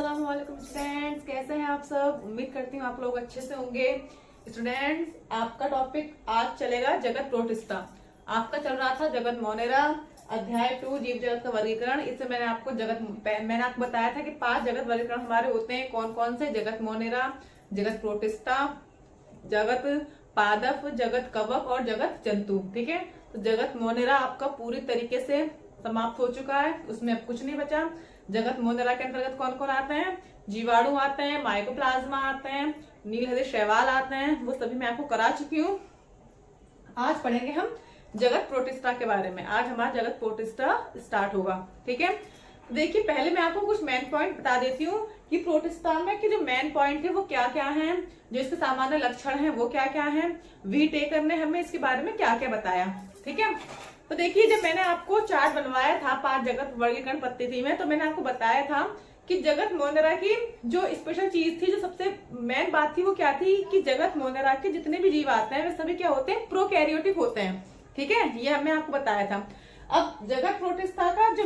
अस्सलाम वालेकुम स्टूडेंट्स, कैसे हैं आप सब। उम्मीद करती हूँ आप लोग अच्छे से होंगे। स्टूडेंट्स, आपका टॉपिक आज चलेगा जगत प्रोटिस्टा। आपका चल रहा था जगत मोनेरा अध्याय 2 जीव जगत का वर्गीकरण। इससे मैंने आपको बताया था कि 5 जगत वर्गीकरण हमारे होते हैं। कौन कौन से? जगत मोनेरा, जगत प्रोटिस्टा, जगत पादप, जगत कवक और जगत जंतु। ठीक है, तो जगत मोनेरा आपका पूरी तरीके से समाप्त हो चुका है, उसमें अब कुछ नहीं बचा। जगत मोनेरा के अंतर्गत कौन कौन आते हैं? जीवाणु आते हैं, माइकोप्लाज्मा आते हैं, नीलहरित शैवाल आते हैं, वो सभी मैं आपको करा चुकी हूँ। आज पढ़ेंगे हम जगत प्रोटिस्टा के बारे में। आज हमारा जगत प्रोटिस्टा स्टार्ट होगा। ठीक है, देखिए पहले मैं आपको कुछ मेन पॉइंट बता देती हूँ कि प्रोटिस्टा में के जो मेन पॉइंट है वो क्या क्या हैं, जो इसके सामान्य लक्षण हैं वो क्या क्या हैं। वी टेकर ने हमें इसके बारे में क्या क्या बताया। ठीक है, तो देखिए जब मैंने आपको चार्ट बनवाया था 5 जगत वर्गीकरण पद्धति में, तो मैंने आपको बताया था कि जगत मोनेरा की जो स्पेशल चीज थी, जो सबसे मेन बात थी, वो क्या थी कि जगत मोनेरा के जितने भी जीव आते हैं वे सभी क्या होते हैं? प्रोकैरियोटिक होते हैं। ठीक है, ये हमने आपको बताया था। अब जगत प्रोटिस्टा का जो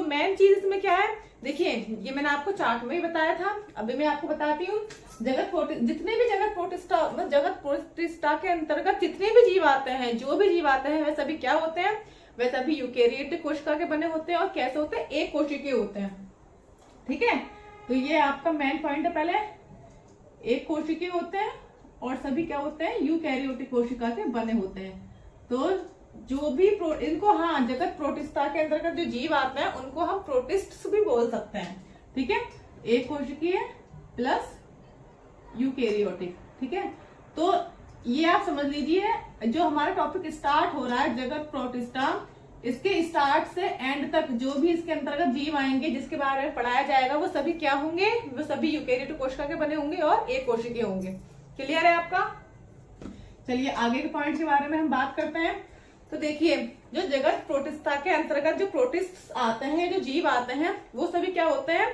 मेन चीज इसमें क्या है, देखिए ये मैंने आपको चार्ट में ही बताया था, अभी मैं आपको बताती हूँ। जितने भी जगत प्रोटिस्टा के अंतर्गत जितने भी जीव आते हैं, जो भी जीव आते हैं, वे सभी क्या होते हैं? वे सभी यूकेरियोटिक कोशिका के बने होते हैं। और कैसे होते हैं? एक कोशिकीय होते हैं। ठीक है, तो ये आपका मेन पॉइंट है। पहले एक कोशिकीय होते हैं और सभी क्या होते हैं? यूकेरियोटिक कोशिका के बने होते हैं। तो जो भी इनको, हाँ, जगत प्रोटिस्टा के अंतर्गत जो जीव आते हैं उनको हम प्रोटिस्ट भी बोल सकते हैं। ठीक है, एक कोशिकीय प्लस यूकेरियोटिक। ठीक है, तो ये आप समझ लीजिए, जो हमारा टॉपिक स्टार्ट हो रहा है जगत प्रोटिस्टा, इसके स्टार्ट से एंड तक जो भी इसके अंतर्गत जीव आएंगे जिसके बारे में पढ़ाया जाएगा, वो सभी क्या होंगे? वो सभी यूकेरियोटिक कोशिका के बने होंगे और एक कोशिकीय होंगे। क्लियर है आपका? चलिए आगे के पॉइंट के बारे में हम बात करते हैं। तो देखिए, जो जगत प्रोटिस्टा के अंतर्गत जो प्रोटिस्ट आते हैं, जो जीव आते हैं, वो सभी क्या होते हैं?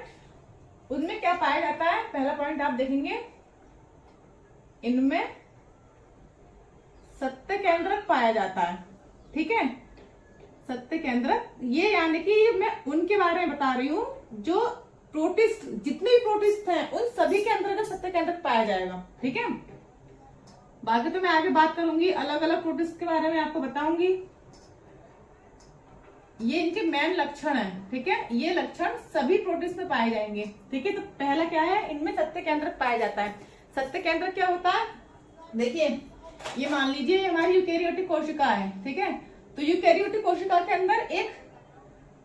उनमें क्या पाया जाता है? पहला पॉइंट आप देखेंगे, इनमें सत्य केंद्रक पाया जाता है। ठीक है, सत्य केंद्रक, ये यानी कि मैं उनके बारे में बता रही हूं जो प्रोटिस्ट, जितने भी प्रोटिस्ट हैं उन सभी के अंतर्गत सत्य केंद्रक पाया जाएगा। ठीक है, बाकी तो मैं आगे बात करूंगी, अलग अलग प्रोटिस्ट के बारे में आपको बताऊंगी। ये इनके मेन लक्षण है। ठीक है, ये लक्षण सभी प्रोटिस्ट में पाए जाएंगे। ठीक है, तो पहला क्या है? इनमें सत्य केंद्रक पाया जाता है। सत्य केंद्रक क्या होता है? देखिए, ये मान लीजिए ये हमारी यूकेरियोटिक कोशिका है। ठीक है, तो यूकेरियोटिक कोशिका के अंदर एक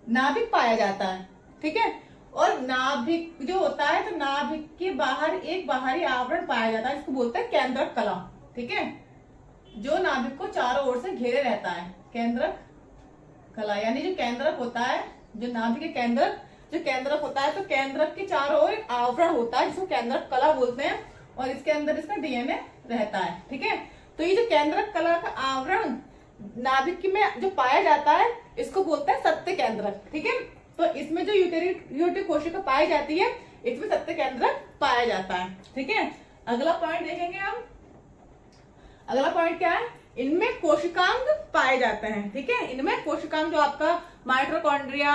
नाभिक पाया जाता है। ठीक है, और नाभिक जो होता है, तो नाभिक के बाहर एक बाहरी आवरण पाया जाता है, इसको बोलते हैं केंद्रक कला। ठीक है, जो नाभिक को चारों ओर से घेरे रहता है, केंद्रक कला, यानी जो केंद्रक होता है, जो नाभिक के केंद्रक होता है, तो केंद्रक के चारों ओर एक आवरण होता है जिसको केंद्रक कला बोलते हैं, और इसके अंदर इसका डीएनए रहता है। ठीक है, तो ये जो केंद्रक कला का आवरण नाभिक में जो पाया जाता है, इसको बोलते हैं सत्य केंद्रक। ठीक है, तो इसमें जो यूकेरियोटिक कोशिका पाई जाती है, इसमें सत्य केंद्रक पाया जाता है। ठीक है, अगला पॉइंट देखेंगे हम। अगला पॉइंट क्या है? इनमें कोशिकांग पाए जाते हैं। ठीक है, इनमें कोशिकांग, जो आपका माइटोकॉन्ड्रिया,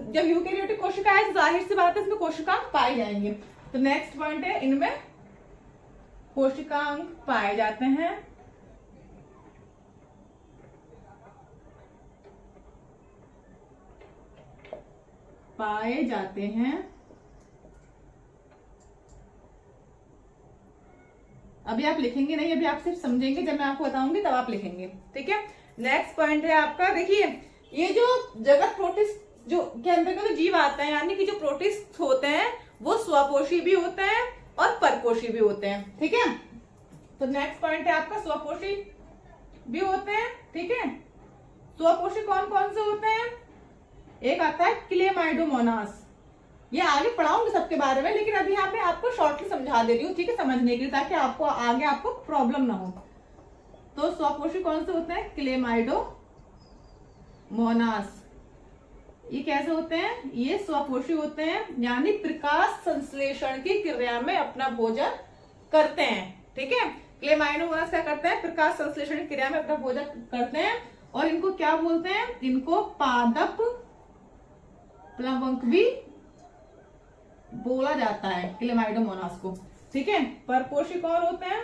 जब यूकेरियोटिक कोशिका है तो जाहिर सी बात है इसमें कोशिकांग पाए जाएंगे। तो नेक्स्ट पॉइंट है, इनमें कोशिकांग पाए जाते हैं। पाए जाते हैं। अभी आप लिखेंगे नहीं, अभी आप सिर्फ समझेंगे, जब मैं आपको बताऊंगी तब आप लिखेंगे। ठीक है, नेक्स्ट पॉइंट है आपका, देखिए ये जो जगत प्रोटिस्ट जो के अंतर्गत जो जीव आते हैं, यानी कि जो प्रोटिस्ट होते हैं, वो स्वपोषी भी होते हैं और परपोषी भी होते हैं। ठीक है, तो नेक्स्ट पॉइंट है आपका, स्वपोषी भी होते हैं। ठीक है, स्वपोषी कौन कौन से होते हैं? एक आता है क्लेमाइडोमोनास, ये आगे पढ़ाऊंगी सबके बारे में, लेकिन अभी यहाँ पे आपको शॉर्टली समझा दे रही हूँ। ठीक है, समझने के लिए, ताकि आपको आगे आपको प्रॉब्लम ना हो। तो स्वपोषी कौन से होते हैं? क्लेमाइडोमोनास। ये कैसे होते हैं? ये स्वपोषी होते हैं, यानी प्रकाश संश्लेषण की क्रिया में अपना भोजन करते हैं। ठीक है, क्लेमाइडोमोनास क्या करते हैं? प्रकाश संश्लेषण की क्रिया में अपना भोजन करते हैं। और इनको क्या बोलते हैं? इनको पादप प्लवंक भी बोला जाता है क्लेमाइडोमोनास को। ठीक है, परपोषी कौन होते हैं?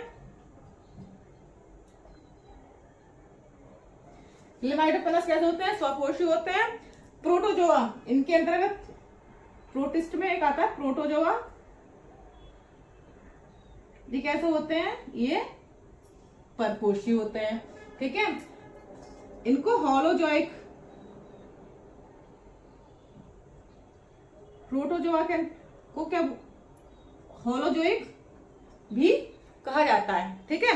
क्लेमाइडोमोनास कैसे होते हैं? स्वपोषी होते हैं। प्रोटोजोआ, इनके अंतर्गत प्रोटिस्ट में एक आता है प्रोटोजोआ, ये कैसे होते हैं? ये परपोषी होते हैं। ठीक है, इनको होलोजोइक, प्रोटोजोआ को क्या होलोजोइक भी कहा जाता है। ठीक है,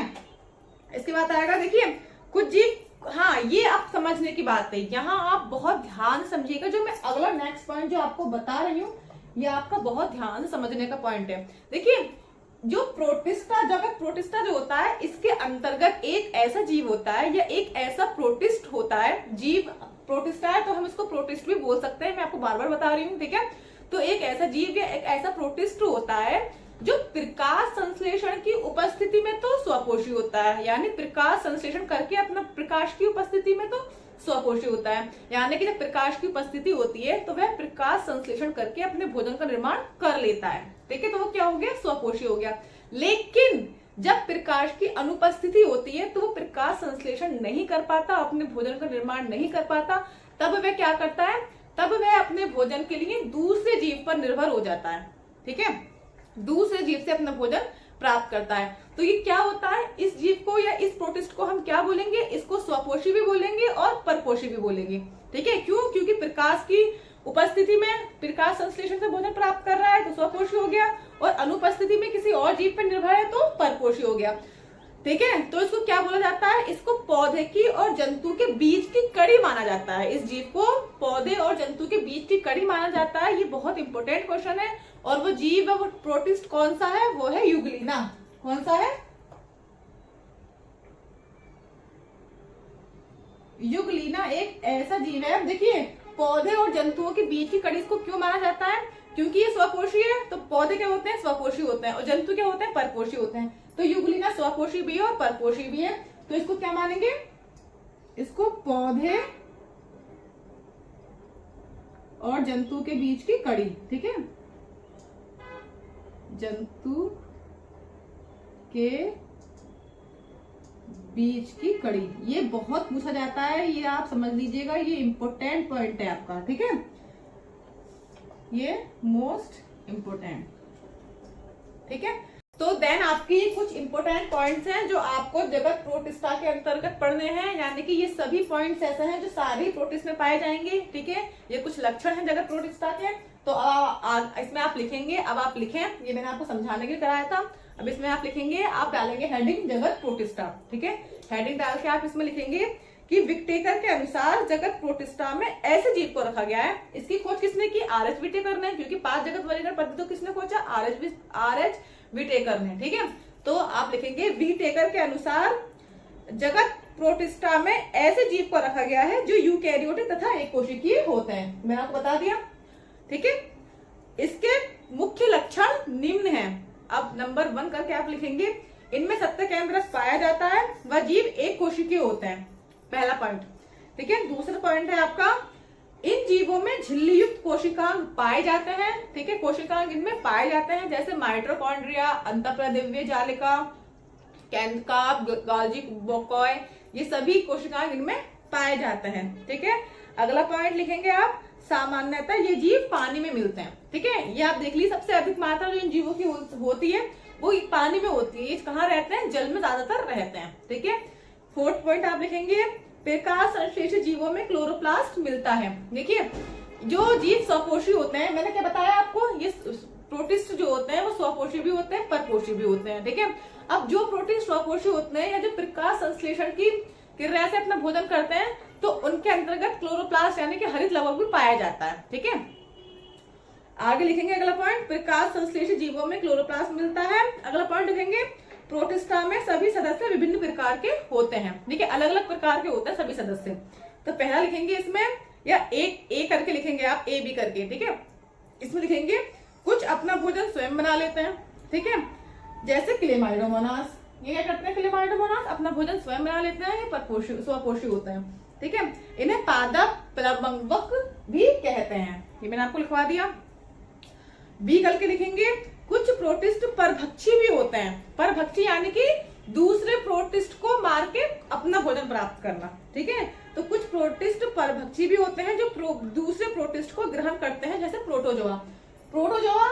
इसके बाद आएगा, देखिए कुछ जीव, हाँ ये आप समझने की बात है, यहाँ आप बहुत ध्यान समझिएगा। जो मैं अगला नेक्स्ट पॉइंट जो आपको बता रही हूँ, ये आपका बहुत ध्यान से समझने का पॉइंट है। देखिए जो प्रोटिस्टा, जगत प्रोटिस्टा जो होता है, इसके अंतर्गत एक ऐसा जीव होता है या एक ऐसा प्रोटिस्ट होता है, जीव प्रोटिस्टा है तो हम इसको प्रोटिस्ट भी बोल सकते हैं, मैं आपको बार बार बता रही हूँ। ठीक है, तो एक ऐसा जीव या एक ऐसा प्रोटिस्ट होता है जो प्रकाश संश्लेषण की उपस्थिति में तो स्वपोषी होता है, यानी प्रकाश संश्लेषण करके अपना प्रकाश की उपस्थिति में तो स्वपोषी होता है, यानी कि जब प्रकाश की उपस्थिति होती है तो वह प्रकाश संश्लेषण करके अपने भोजन का निर्माण कर लेता है। ठीक है, तो वो क्या हो गया? स्वपोषी हो गया। लेकिन जब प्रकाश की अनुपस्थिति होती है तो वो प्रकाश संश्लेषण नहीं कर पाता, अपने भोजन का निर्माण नहीं कर पाता, तब वह क्या करता है? तब वह अपने भोजन के लिए दूसरे जीव पर निर्भर हो जाता है। ठीक है, दूसरे जीव से अपना भोजन प्राप्त करता है। तो ये क्या होता है? इस जीव को या इस प्रोटिस्ट को हम क्या बोलेंगे? इसको स्वपोषी भी बोलेंगे और परपोषी भी बोलेंगे। ठीक है, क्यों? क्योंकि प्रकाश की उपस्थिति में प्रकाश संश्लेषण से भोजन प्राप्त कर रहा है तो स्वपोषी हो गया, और अनुपस्थिति में किसी और जीव पर निर्भर है तो परपोषी हो गया। ठीक है, तो इसको क्या बोला जाता है? इसको पौधे की और जंतु के बीच की कड़ी माना जाता है। इस जीव को पौधे और जंतु के बीच की कड़ी माना जाता है। ये बहुत इंपॉर्टेंट क्वेश्चन है। और वो जीव है, वो प्रोटिस्ट कौन सा है? वो है यूग्लिना। कौन सा है? यूग्लिना एक ऐसा जीव है, देखिए पौधे और जंतुओं के बीच की कड़ी इसको क्यों माना जाता है? क्योंकि ये स्वपोषी है, तो पौधे क्या होते हैं? स्वपोषी होते हैं, और जंतु क्या होते हैं? परपोषी होते हैं। तो यूग्लिना स्वपोषी भी है और परपोषी भी है, तो इसको क्या मानेंगे? इसको पौधे और जंतु के बीच की कड़ी। ठीक है, जंतु के बीच की कड़ी, ये बहुत पूछा जाता है, ये आप समझ लीजिएगा, ये इंपॉर्टेंट पॉइंट है आपका। ठीक है, ये मोस्ट इंपोर्टेंट। ठीक है, तो देन आपकी कुछ इंपोर्टेंट पॉइंट्स हैं जो आपको जगत प्रोटिस्टा के अंतर्गत पढ़ने हैं, यानी कि ये सभी पॉइंट्स ऐसे हैं जो सारी प्रोटिस्ट में पाए जाएंगे। ठीक है, ये कुछ लक्षण हैं जगत प्रोटिस्टा के, तो इसमें आप लिखेंगे। अब आप लिखें, ये मैंने आपको समझाने के लिए कराया था। अब इसमें आप लिखेंगे, आप डालेंगे हेडिंग जगत प्रोटिस्टा। ठीक है, हेडिंग डाल के आप इसमें लिखेंगे कि विटेकर के अनुसार जगत प्रोटिस्टा में ऐसे जीव को रखा गया है। इसकी खोज किसने की? आर एच विटेकर ने, क्योंकि 5 जगत वर्गीकरण पद्धति तो किसने खोजा? आर एच विटेकर ने। ठीक है, तो आप लिखेंगे विटेकर के अनुसार जगत प्रोटिस्टा में ऐसे जीव को रखा गया है जो यूकैरियोटिक तथा एक कोशिकीय होते हैं। मैंने आपको बता दिया। ठीक है, इसके मुख्य लक्षण निम्न हैं। अब नंबर 1 करके आप लिखेंगे, इनमें सत्य केंद्र पाया जाता है, वह जीव एक कोशिकीय होते हैं। पहला पॉइंट। ठीक है, दूसरा पॉइंट है आपका, इन जीवों में झिल्ली युक्त कोशिकांग पाए जाते हैं। ठीक है, कोशिकांग इनमें पाए जाते हैं, जैसे माइटोकॉन्ड्रिया, अंतःप्रदिव्य जालिका, कैंथकाप, गाल्जी बोकॉय, ये सभी कोशिकांग इनमें पाए जाते हैं। ठीक है, अगला पॉइंट लिखेंगे आप, सामान्यतः ये जीव पानी में मिलते हैं। ठीक है, ये आप देख लीजिए, सबसे अधिक मात्रा जो इन जीवों की होती है वो पानी में होती है। ये कहाँ रहते हैं? जल में ज्यादातर रहते हैं। ठीक है, 4th पॉइंट आप लिखेंगे, प्रकाश संश्लेषित जीवों में क्लोरोप्लास्ट मिलता है। देखिए, जो जीव स्वपोषी होते हैं, मैंने क्या बताया आपको, ये प्रोटिस्ट जो होते हैं वो स्वपोषी भी होते हैं, परपोषी भी होते हैं। ठीक है, अब जो प्रोटिस्ट स्वपोषी होते हैं या जो प्रकाश संश्लेषण की क्रिया से अपना भोजन करते हैं, तो उनके अंतर्गत क्लोरोप्लास्ट यानी कि हरित लवक भी पाया जाता है। ठीक है, आगे लिखेंगे अगला पॉइंट, प्रकाश संश्लेषित जीवों में क्लोरोप्लास्ट मिलता है। अगला पॉइंट लिखेंगे, प्रोटिस्टा में सभी सदस्य विभिन्न प्रकार के होते हैं। देखिए, अलग अलग प्रकार के होते हैं सभी सदस्य। तो पहला लिखेंगे इसमें, या एक ए करके लिखेंगे आप, ए बी करके। ठीक है, इसमें लिखेंगे कुछ अपना भोजन स्वयं बना लेते हैं। ठीक है, जैसे क्लेमाइडोमोनास, ये क्या करते हैं? क्लेमाइडोमोनास अपना भोजन स्वयं बना लेते हैं, ये परपोषी स्वपोषी होते हैं। ठीक है, इन्हें पादप प्लवंगक भी कहते हैं, ये मैंने आपको लिखवा दिया। बी करके लिखेंगे कुछ प्रोटिस्ट परभक्षी भी होते हैं। परभक्षी यानी कि दूसरे प्रोटिस्ट को मार के अपना भोजन प्राप्त करना, ठीक है। तो कुछ प्रोटिस्ट परभक्षी भी होते हैं जो दूसरे प्रोटिस्ट को ग्रहण करते हैं, जैसे प्रोटोजोआ। प्रोटोजोआ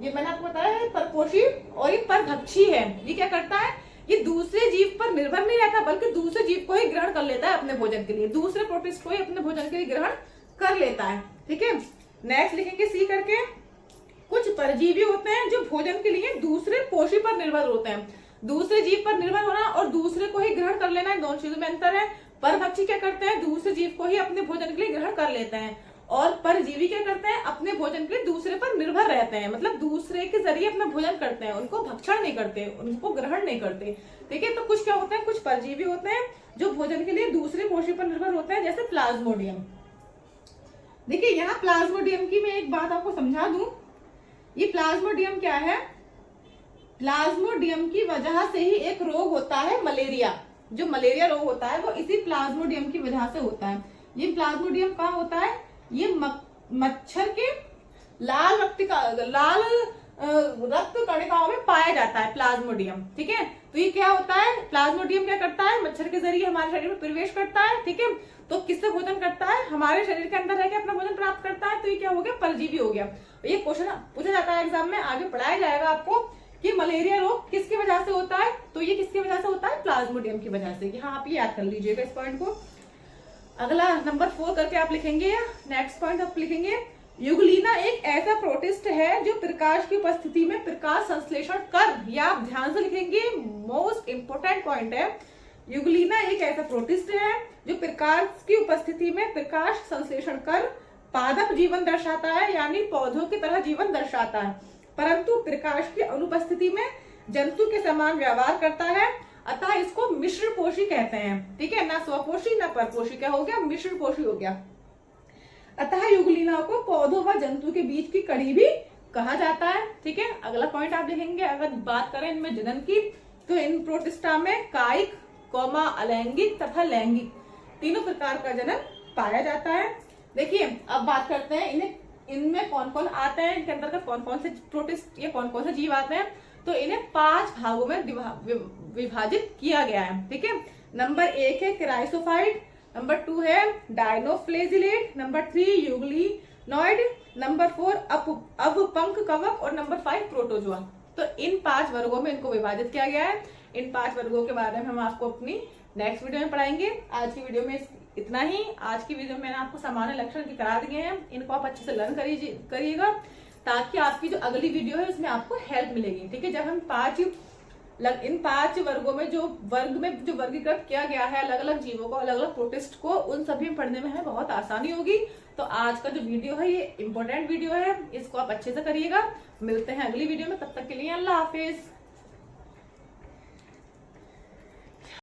ये मैंने आपको बताया है परपोषी, और ये परभक्षी है। ये क्या करता है, ये दूसरे जीव पर निर्भर नहीं रहता बल्कि दूसरे जीव को ही ग्रहण कर लेता है अपने भोजन के लिए, दूसरे प्रोटिस्ट को ही अपने भोजन के लिए ग्रहण कर लेता है, ठीक है। नेक्स्ट लिखेंगे सी करके कुछ परजीवी होते हैं जो भोजन के लिए दूसरे पोषी पर निर्भर होते हैं। दूसरे जीव पर निर्भर होना और दूसरे को ही ग्रहण कर लेना, दोनों चीजों में अंतर है। परभक्षी क्या करते हैं, दूसरे जीव को ही अपने भोजन के लिए ग्रहण कर लेते हैं, और परजीवी क्या करते हैं, अपने भोजन के लिए दूसरे पर निर्भर रहते हैं, मतलब दूसरे के जरिए अपना भोजन करते हैं, उनको भक्षण नहीं करते, उनको ग्रहण नहीं करते, ठीक है। तो कुछ क्या होता है, कुछ परजीवी होते हैं जो भोजन के लिए दूसरे पोषी पर निर्भर होते हैं, जैसे प्लाज्मोडियम। देखिए यहाँ प्लाज्मोडियम की मैं एक बात आपको समझा दूं, ये प्लाज्मोडियम क्या है, प्लाज्मोडियम की वजह से ही एक रोग होता है मलेरिया। जो मलेरिया रोग होता है वो इसी प्लाज्मोडियम की वजह से होता है। ये प्लाज्मोडियम कहाँ होता है, ये मच्छर के लाल रक्त कणिकाओं में पाया जाता है प्लाज्मोडियम, ठीक है। तो ये क्या होता है, प्लाज्मोडियम क्या करता है, मच्छर के जरिए हमारे शरीर में प्रवेश करता है, ठीक है। तो किससे भोजन करता है, हमारे शरीर के अंदर रहकर अपना भोजन प्राप्त करता है। तो ये क्या हो गया, परजीवी हो गया। ये क्वेश्चन पूछा जाता है एग्जाम में, आगे पढ़ाया जाएगा आपको कि मलेरिया रोग किसकी वजह से होता है। तो ये किसकी वजह से होता है, प्लाज्मोडियम की वजह से। हाँ, आप ये याद कर लीजिएगा इस पॉइंट को। अगला नंबर 4 करके आप लिखेंगे, नेक्स्ट पॉइंट आप लिखेंगे यूग्लिना एक ऐसा प्रोटिस्ट है जो प्रकाश की उपस्थिति में प्रकाश संश्लेषण कर, या आप ध्यान से लिखेंगे, मोस्ट इंपोर्टेंट पॉइंट है। यूग्लिना एक ऐसा प्रोटिस्ट है जो प्रकाश की उपस्थिति में प्रकाश संश्लेषण कर पादप जीवन दर्शाता है, यानी पौधों की तरह जीवन दर्शाता है, परंतु प्रकाश की अनुपस्थिति में जंतु के समान व्यवहार करता है, अतः इसको मिश्र पोषी कहते हैं, ठीक है। ना स्वपोषी ना परपोषी, क्या हो गया, मिश्र पोषी हो गया। अतः यूग्लिना को पौधों व जंतु के बीच की कड़ी भी कहा जाता है, ठीक है। अगला पॉइंट आप देखेंगे, अगर बात करें इनमें जनन की, तो इन प्रोटिस्टा में कायिक, अलैंगिक तथा लैंगिक तीनों प्रकार का जनन पाया जाता है। देखिए अब बात करते हैं इनमें कौन कौन आते हैं, इनके अंतर्गत कौन कौन से प्रोटिस्ट या कौन कौन से जीव आते हैं। तो इन्हें 5 भागों में विभाजित किया गया है, ठीक है। नंबर 1 है क्राइसोफाइट, नंबर 2 है डायनोफ्लेजिलेट, नंबर 3 यूग्लिनॉइड, नंबर 4 अपपंख कवक, और नंबर 5 प्रोटोजोआ। तो इन 5 वर्गों में इनको विभाजित किया गया है। इन 5 वर्गों के बारे में हम आपको अपनी नेक्स्ट वीडियो में पढ़ाएंगे। आज की वीडियो में इतना ही। आज की वीडियो में मैंने आपको सामान्य लक्षण की करा दिए हैं, इनको आप अच्छे से लर्न करिएगा, ताकि आपकी जो अगली वीडियो है उसमें आपको हेल्प मिलेगी, ठीक है। जब हम इन 5 वर्गों में जो वर्गीकृत किया गया है अलग अलग जीवों को, अलग अलग प्रोटिस्ट को, उन सभी पढ़ने में हमें बहुत आसानी होगी। तो आज का जो वीडियो है ये इंपॉर्टेंट वीडियो है, इसको आप अच्छे से करिएगा। मिलते हैं अगली वीडियो में, तब तक के लिए अल्लाह हाफिज।